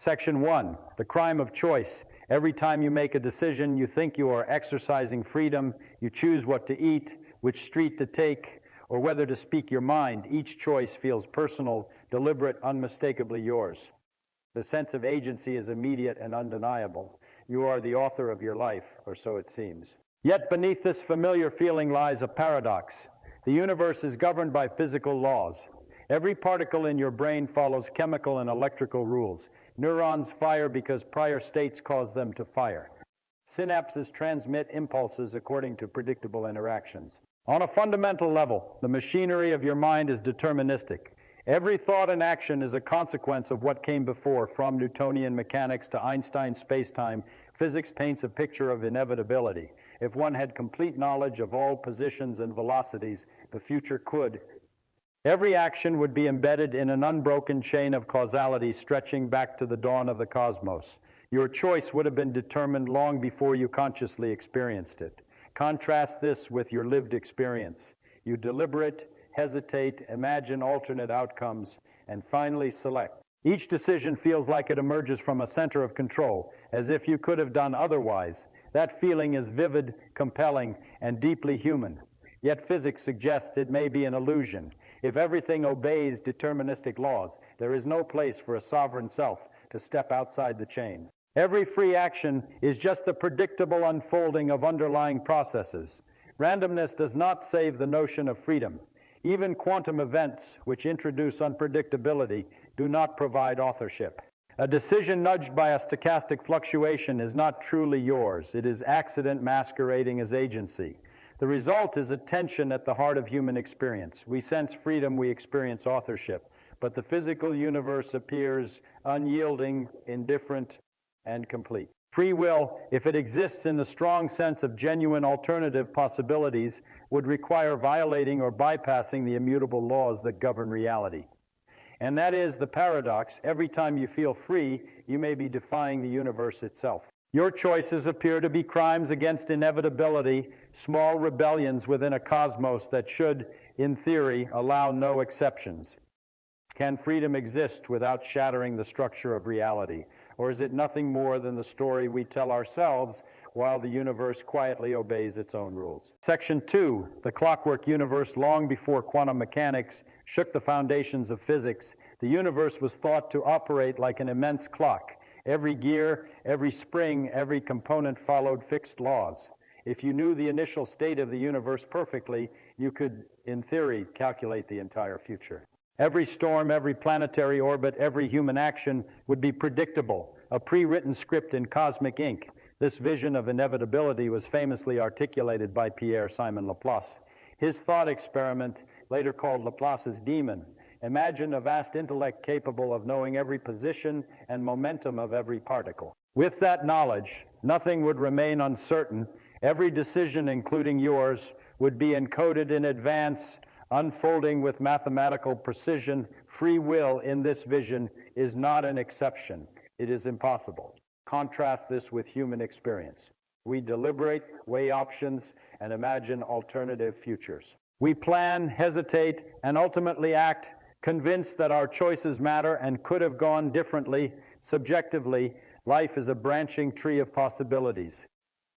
Section 1, the crime of choice. Every time you make a decision, you think you are exercising freedom. You choose what to eat, which street to take, or whether to speak your mind. Each choice feels personal, deliberate, unmistakably yours. The sense of agency is immediate and undeniable. You are the author of your life, or so it seems. Yet beneath this familiar feeling lies a paradox. The universe is governed by physical laws. Every particle in your brain follows chemical and electrical rules. Neurons fire because prior states cause them to fire. Synapses transmit impulses according to predictable interactions. On a fundamental level, the machinery of your mind is deterministic. Every thought and action is a consequence of what came before, from Newtonian mechanics to Einstein space-time. Physics paints a picture of inevitability. If one had complete knowledge of all positions and velocities, the future could. Every action would be embedded in an unbroken chain of causality stretching back to the dawn of the cosmos. Your choice would have been determined long before you consciously experienced it. Contrast this with your lived experience. You deliberate, hesitate, imagine alternate outcomes, and finally select. Each decision feels like it emerges from a center of control, as if you could have done otherwise. That feeling is vivid, compelling, and deeply human. Yet physics suggests it may be an illusion. If everything obeys deterministic laws, there is no place for a sovereign self to step outside the chain. Every free action is just the predictable unfolding of underlying processes. Randomness does not save the notion of freedom. Even quantum events, which introduce unpredictability, do not provide authorship. A decision nudged by a stochastic fluctuation is not truly yours. It is accident masquerading as agency. The result is a tension at the heart of human experience. We sense freedom, we experience authorship, but the physical universe appears unyielding, indifferent, and complete. Free will, if it exists in the strong sense of genuine alternative possibilities, would require violating or bypassing the immutable laws that govern reality. And that is the paradox. Every time you feel free, you may be defying the universe itself. Your choices appear to be crimes against inevitability, small rebellions within a cosmos that should, in theory, allow no exceptions. Can freedom exist without shattering the structure of reality? Or is it nothing more than the story we tell ourselves while the universe quietly obeys its own rules? Section 2, the Clockwork Universe. Long before quantum mechanics shook the foundations of physics, the universe was thought to operate like an immense clock. Every gear, every spring, every component followed fixed laws. If you knew the initial state of the universe perfectly, you could, in theory, calculate the entire future. Every storm, every planetary orbit, every human action would be predictable, a pre-written script in cosmic ink. This vision of inevitability was famously articulated by Pierre-Simon Laplace. His thought experiment, later called Laplace's demon, imagine a vast intellect capable of knowing every position and momentum of every particle. With that knowledge, nothing would remain uncertain. Every decision, including yours, would be encoded in advance, unfolding with mathematical precision. Free will in this vision is not an exception. It is impossible. Contrast this with human experience. We deliberate, weigh options, and imagine alternative futures. We plan, hesitate, and ultimately act, convinced that our choices matter and could have gone differently. Subjectively, life is a branching tree of possibilities.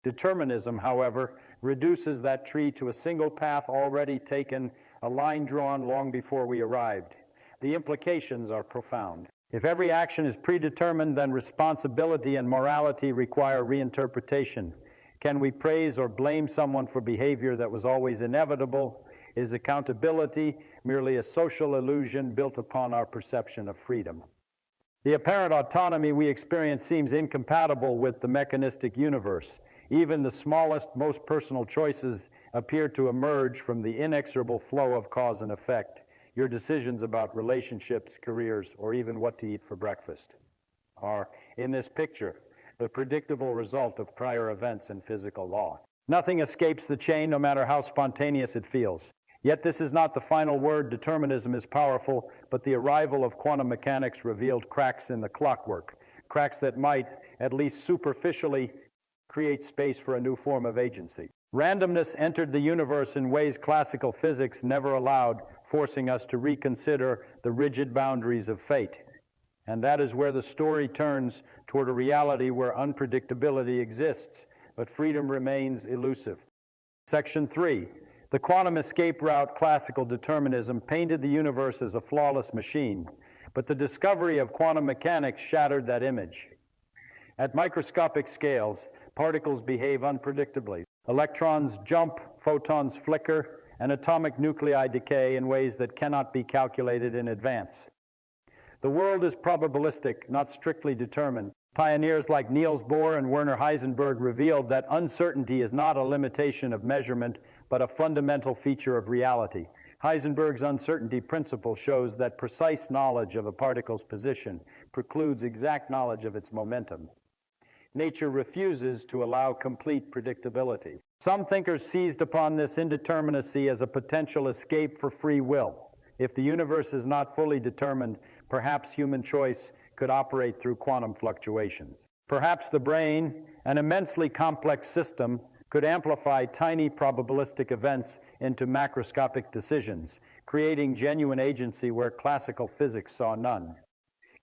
Determinism, however, reduces that tree to a single path already taken, a line drawn long before we arrived. The implications are profound. If every action is predetermined, then responsibility and morality require reinterpretation. Can we praise or blame someone for behavior that was always inevitable? Is accountability merely a social illusion built upon our perception of freedom? The apparent autonomy we experience seems incompatible with the mechanistic universe. Even the smallest, most personal choices appear to emerge from the inexorable flow of cause and effect. Your decisions about relationships, careers, or even what to eat for breakfast are, in this picture, the predictable result of prior events and physical law. Nothing escapes the chain, no matter how spontaneous it feels. Yet this is not the final word. Determinism is powerful, but the arrival of quantum mechanics revealed cracks in the clockwork, cracks that might, at least superficially, create space for a new form of agency. Randomness entered the universe in ways classical physics never allowed, forcing us to reconsider the rigid boundaries of fate. And that is where the story turns toward a reality where unpredictability exists, but freedom remains elusive. Section 3. The quantum escape route classical determinism painted the universe as a flawless machine, but the discovery of quantum mechanics shattered that image. At microscopic scales, particles behave unpredictably. Electrons jump, photons flicker, and atomic nuclei decay in ways that cannot be calculated in advance. The world is probabilistic, not strictly determined. Pioneers like Niels Bohr and Werner Heisenberg revealed that uncertainty is not a limitation of measurement, but a fundamental feature of reality. Heisenberg's uncertainty principle shows that precise knowledge of a particle's position precludes exact knowledge of its momentum. Nature refuses to allow complete predictability. Some thinkers seized upon this indeterminacy as a potential escape for free will. If the universe is not fully determined, perhaps human choice could operate through quantum fluctuations. Perhaps the brain, an immensely complex system, could amplify tiny probabilistic events into macroscopic decisions, creating genuine agency where classical physics saw none.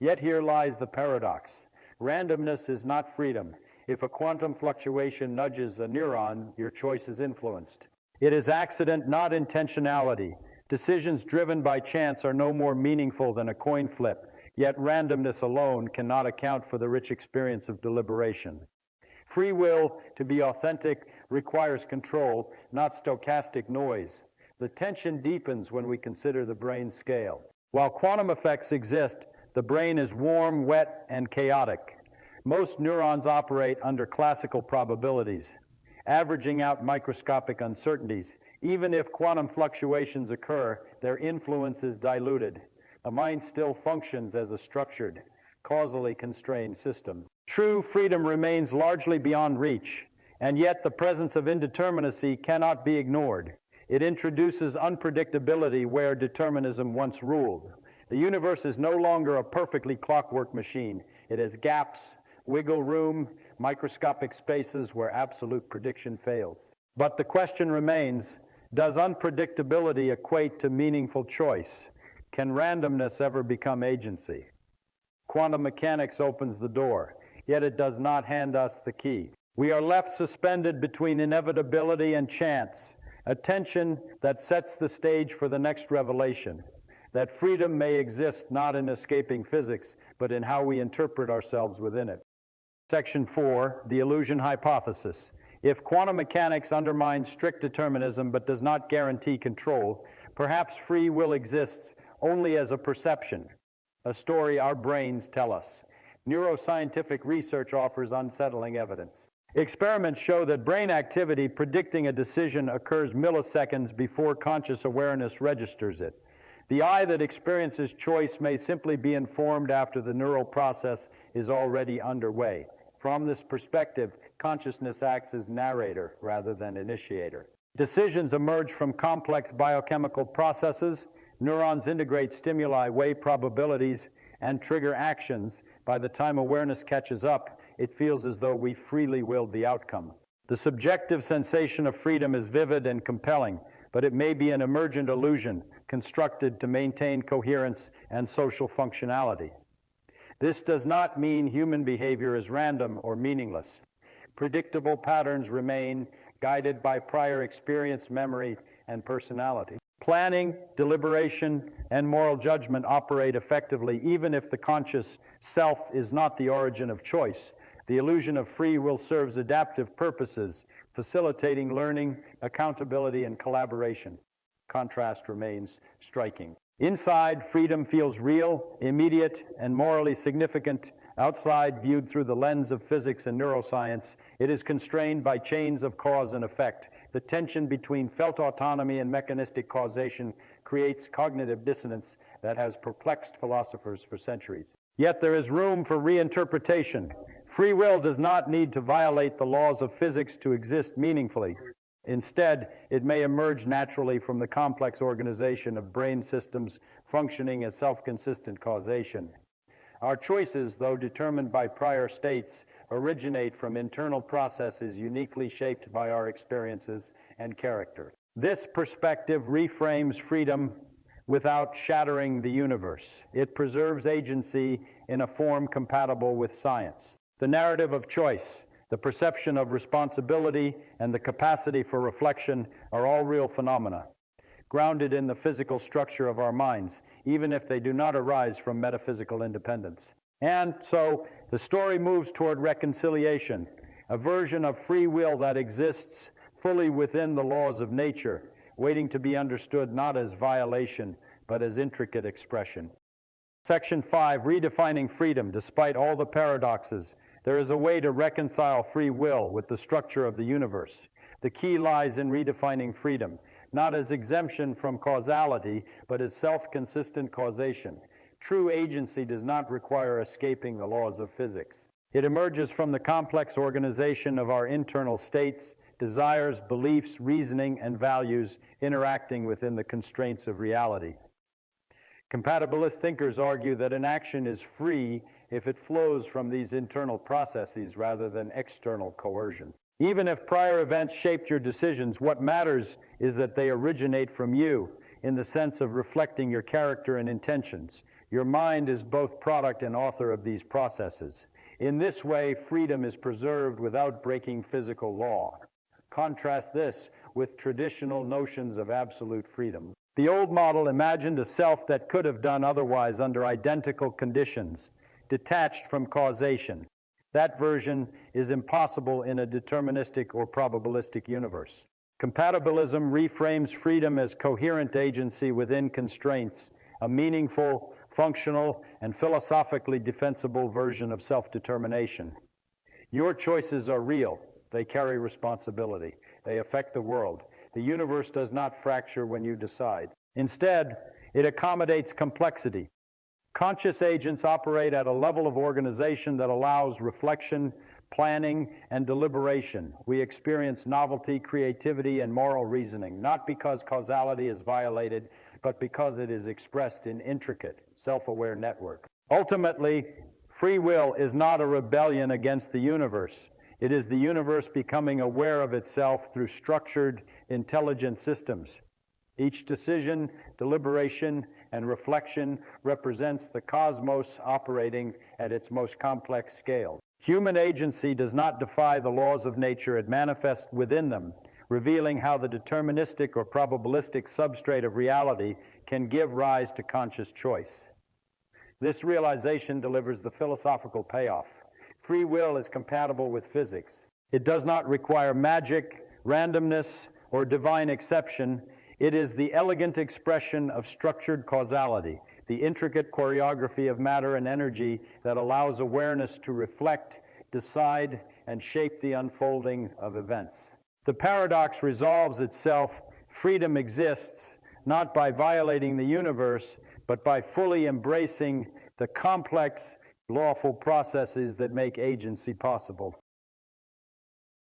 Yet here lies the paradox. Randomness is not freedom. If a quantum fluctuation nudges a neuron, your choice is influenced. It is accident, not intentionality. Decisions driven by chance are no more meaningful than a coin flip, yet randomness alone cannot account for the rich experience of deliberation. Free will, to be authentic, requires control, not stochastic noise. The tension deepens when we consider the brain's scale. While quantum effects exist, the brain is warm, wet, and chaotic. Most neurons operate under classical probabilities, averaging out microscopic uncertainties. Even if quantum fluctuations occur, their influence is diluted. A mind still functions as a structured, causally constrained system. True freedom remains largely beyond reach, and yet the presence of indeterminacy cannot be ignored. It introduces unpredictability where determinism once ruled. The universe is no longer a perfectly clockwork machine. It has gaps, wiggle room, microscopic spaces where absolute prediction fails. But the question remains, does unpredictability equate to meaningful choice? Can randomness ever become agency? Quantum mechanics opens the door, yet it does not hand us the key. We are left suspended between inevitability and chance, a tension that sets the stage for the next revelation, that freedom may exist not in escaping physics, but in how we interpret ourselves within it. Section 4, the illusion hypothesis. If quantum mechanics undermines strict determinism but does not guarantee control, perhaps free will exists only as a perception, a story our brains tell us. Neuroscientific research offers unsettling evidence. Experiments show that brain activity predicting a decision occurs milliseconds before conscious awareness registers it. The eye that experiences choice may simply be informed after the neural process is already underway. From this perspective, consciousness acts as narrator rather than initiator. Decisions emerge from complex biochemical processes. Neurons integrate stimuli, weigh probabilities, and trigger actions. By the time awareness catches up, it feels as though we freely willed the outcome. The subjective sensation of freedom is vivid and compelling, but it may be an emergent illusion constructed to maintain coherence and social functionality. This does not mean human behavior is random or meaningless. Predictable patterns remain, guided by prior experience, memory, and personality. Planning, deliberation, and moral judgment operate effectively even if the conscious self is not the origin of choice. The illusion of free will serves adaptive purposes, facilitating learning, accountability, and collaboration. Contrast remains striking. Inside, freedom feels real, immediate, and morally significant. Outside, viewed through the lens of physics and neuroscience, it is constrained by chains of cause and effect. The tension between felt autonomy and mechanistic causation creates cognitive dissonance that has perplexed philosophers for centuries. Yet there is room for reinterpretation. Free will does not need to violate the laws of physics to exist meaningfully. Instead, it may emerge naturally from the complex organization of brain systems functioning as self-consistent causation. Our choices, though determined by prior states, originate from internal processes uniquely shaped by our experiences and character. This perspective reframes freedom without shattering the universe. It preserves agency in a form compatible with science. The narrative of choice, the perception of responsibility, and the capacity for reflection are all real phenomena, grounded in the physical structure of our minds, even if they do not arise from metaphysical independence. And so, the story moves toward reconciliation, a version of free will that exists fully within the laws of nature, waiting to be understood not as violation, but as intricate expression. Section 5, Redefining Freedom. Despite all the paradoxes, there is a way to reconcile free will with the structure of the universe. The key lies in redefining freedom, not as exemption from causality, but as self-consistent causation. True agency does not require escaping the laws of physics. It emerges from the complex organization of our internal states, desires, beliefs, reasoning, and values interacting within the constraints of reality. Compatibilist thinkers argue that an action is free if it flows from these internal processes rather than external coercion. Even if prior events shaped your decisions, what matters is that they originate from you in the sense of reflecting your character and intentions. Your mind is both product and author of these processes. In this way, freedom is preserved without breaking physical law. Contrast this with traditional notions of absolute freedom. The old model imagined a self that could have done otherwise under identical conditions, detached from causation. That version is impossible in a deterministic or probabilistic universe. Compatibilism reframes freedom as coherent agency within constraints, a meaningful, functional, and philosophically defensible version of self-determination. Your choices are real. They carry responsibility. They affect the world. The universe does not fracture when you decide. Instead, it accommodates complexity. Conscious agents operate at a level of organization that allows reflection, planning, and deliberation. We experience novelty, creativity, and moral reasoning, not because causality is violated, but because it is expressed in intricate, self-aware network. Ultimately, free will is not a rebellion against the universe. It is the universe becoming aware of itself through structured, intelligent systems. Each decision, deliberation, and reflection represents the cosmos operating at its most complex scale. Human agency does not defy the laws of nature, it manifests within them, revealing how the deterministic or probabilistic substrate of reality can give rise to conscious choice. This realization delivers the philosophical payoff. Free will is compatible with physics. It does not require magic, randomness, or divine exception. It is the elegant expression of structured causality, the intricate choreography of matter and energy that allows awareness to reflect, decide, and shape the unfolding of events. The paradox resolves itself. Freedom exists not by violating the universe, but by fully embracing the complex, lawful processes that make agency possible.